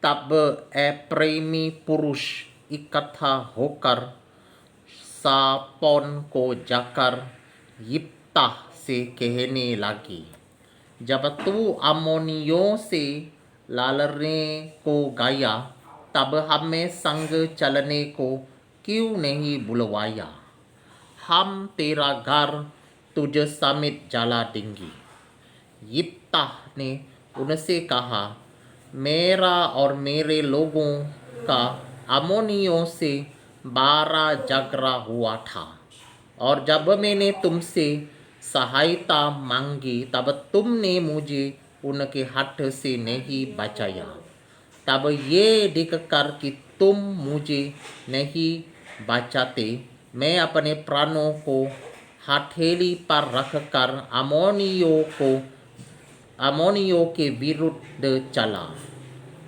तब ए प्रेमी पुरुष इकट्ठा होकर सापोन को जाकर यिप्ता से कहने लगी, जब तू अम्मोनियों से लड़ने को गया तब हमें संग चलने को क्यों नहीं बुलवाया? हम तेरा घर तुझ समेत जला देंगे। यिप्ता ने उनसे कहा, मेरा और मेरे लोगों का अम्मोनियों से 12 झगड़ा हुआ था, और जब मैंने तुमसे सहायता मांगी तब तुमने मुझे उनके हाथ से नहीं बचाया। तब ये देखकर कि तुम मुझे नहीं बचाते, मैं अपने प्राणों को हथेली पर रखकर अम्मोनियों के विरुद्ध चला,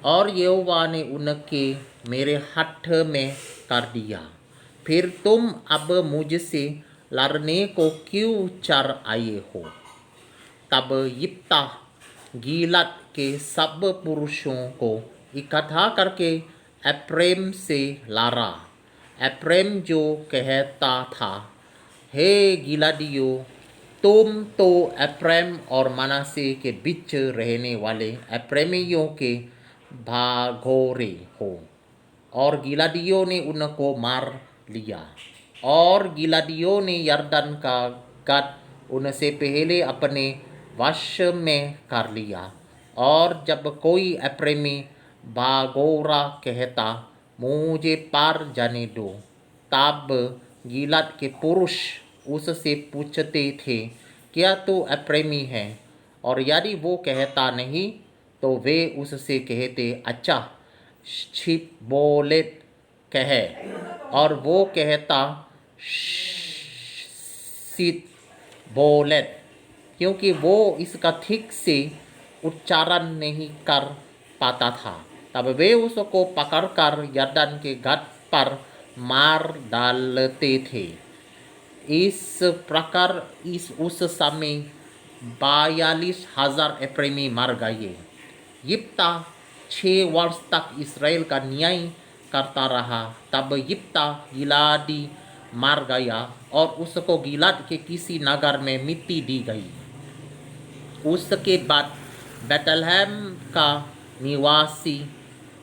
और यहोवा ने उनके मेरे हाथ में कर दिया। फिर तुम अब मुझसे लड़ने को क्यों चढ़ आए हो? तब यिप्ता गिलाद के सब पुरुषों को इकट्ठा करके एप्रैम से लड़ा। एप्रैम जो कहता था, हे गिलादियों, तुम तो एप्रैम और मनासे के बीच रहने वाले एप्रैमियों के भागोरे हो। और गिलादियों ने उनको मार लिया, और गिलादियों ने यरदन का गढ़ उनसे पहले अपने वश में कर लिया। और जब कोई एप्रैमी भागोरा कहता, मुझे पार जाने दो, तब गिलाद के पुरुष उससे पूछते थे, क्या तू एप्रैमी है? और यदि वो कहता नहीं तो वे उससे कहते, अच्छा, शिबोलेत कहे। और वो कहता, शिबोलेत, क्योंकि वो इसका ठीक से उच्चारण नहीं कर पाता था। तब वे उसको पकड़कर यरदन के घाट पर मार डालते थे। इस प्रकार उस समय 42,000 एप्रैमी मर गए। यिप्ता 6 वर्ष तक इसराइल का न्याय करता रहा। तब यिप्ता गिलादी मर गया, और उसको गिलाद के किसी नगर में मिट्टी दी गई। उसके बाद बेतलहम का निवासी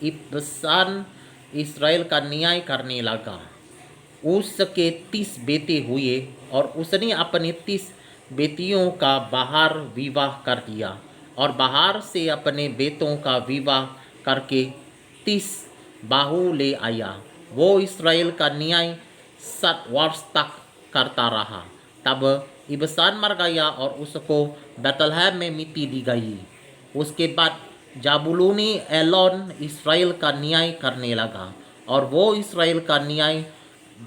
इब्सान इसराइल का न्याय करने लगा। उसके 30 बेटे हुए, और उसने अपने 30 बेटियों का बाहर विवाह कर दिया, और बाहर से अपने बेटों का विवाह करके 30 बहू ले आया। वो इसराइल का न्याय 7 वर्ष तक करता रहा। तब इब्सान मर गया, और उसको बेतलहम में मिट्टी दी गई। उसके बाद जाबुलूनी एलोन इसराइल का न्याय करने लगा, और वो इसराइल का न्याय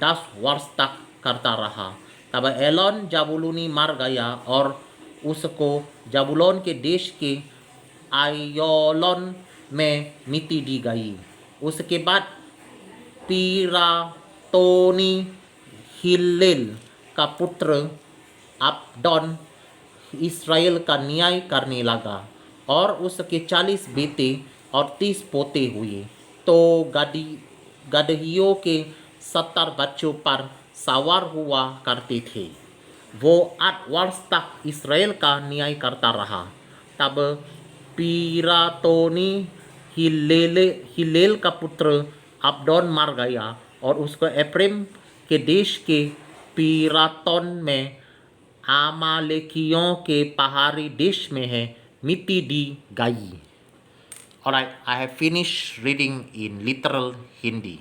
10 वर्ष तक करता रहा। तब एलोन जाबुलूनी मर गया, और उसको जाबुलोन के देश के आयोलोन में मिट्टी दी गई। उसके बाद पिरातोनी हिल्लेल का पुत्र अब्दोन इसराइल का न्याय करने लगा, और उसके 40 बेटे और 30 पोते हुए। तो गदहियों के 70 बच्चों पर सवार हुआ करते थे। वो 8 वर्ष तक इसराइल का न्याय करता रहा। तब पिरातोनी हिल्लेल का पुत्र अब्दोन मर गया, और उसको एप्रैम के देश के पिरातोन में अमालेकियों के पहाड़ी देश में है मिट्टी दी गई। Alright, I have finished reading in literal Hindi.